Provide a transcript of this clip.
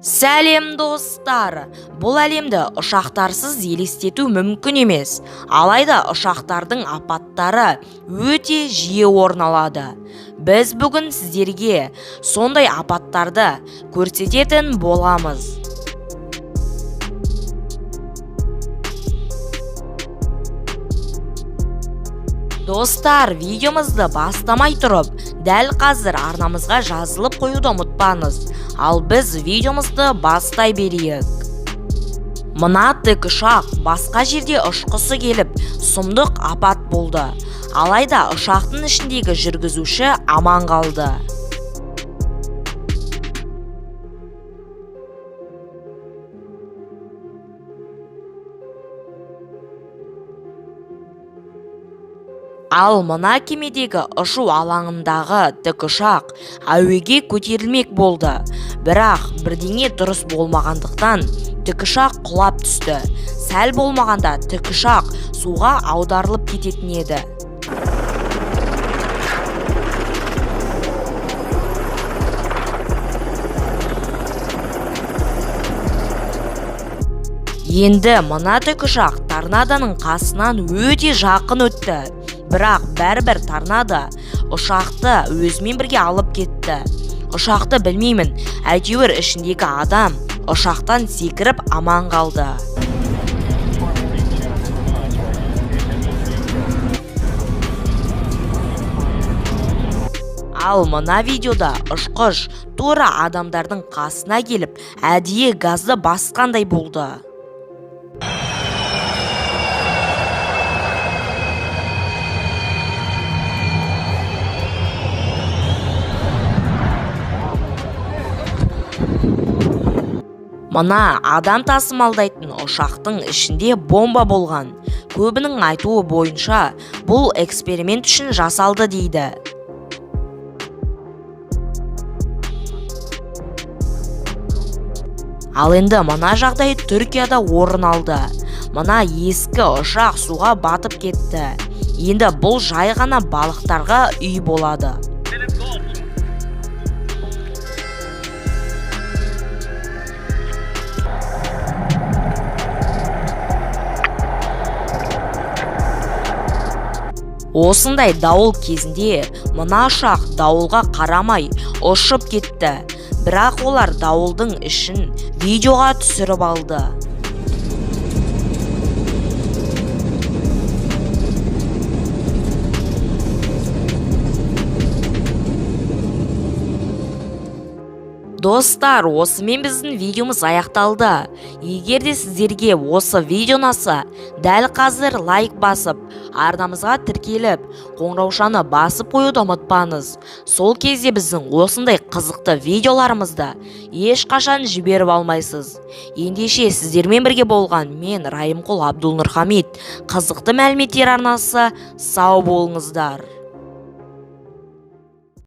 Сәлем достар, бұл әлемді ұшақтарсыз елестету мүмкін емес, алайда ұшақтардың апаттары өте жиі орын алады. Біз бүгін сіздерге сондай апаттарды көрсететін боламыз. Достар, видеомызды бастамай тұрып, дәл қазір арнамызға жазылып қоюды ұмытпаңыз. Ал біз видеомызды бастай берейік. Мына тікұшақ басқа жерде ұшқысы келіп, сұмдық апат болды. Алайда ұшақтың ішіндегі жүргізуші аман қалды. Ал мына кемедегі ұшу алаңындағы тікұшақ әуеге көтерілмек болды. Бірақ бірдеңе дұрыс болмағандықтан тікұшақ құлап түсті. Сәл болмағанда тікұшақ суға аударылып кететін еді. Енді мына тікұшақ торнадоның қасынан өте жақын өтті. Бірақ бәрібір торнадо ұшақты өзімен бірге алып кетті. Ұшақты білмеймін, әйтеуір ішіндегі адам ұшақтан секіріп аман қалды. Ал мына видеода ұшқыш тура адамдардың қасына келіп, әдейі газды басқандай болды. Мына адам тасымалдайтын ұшақтың ішінде бомба болған. Көбінің айтуы бойынша бұл эксперимент үшін жасалды дейді. Ал енді мына жағдай Түркияда орын алды. Мына ескі ұшақ суға батып кетті. Енді бұл жай ғана балықтарға үй болады. Осындай дауыл кезінде мына ұшақ дауылға қарамай ұшып кетті. Бірақ олар дауылдың ішін видеоға түсіріп алды. Достар, осымен біздің видеомыз аяқталды. Егер де сіздерге осы видео ұнаса, дәл қазір лайк басып, арнамызға тіркеліп, қоңыраушаны басып қоюды ұмытпаңыз. Сол кезде біздің осындай қызықты видеоларымызды ешқашан жіберіп алмайсыз. Ендеше сіздермен бірге болған мен Райымқұл Абдулнұрхамит. Қызықты мәліметтер арнасы, сау болыңыздар.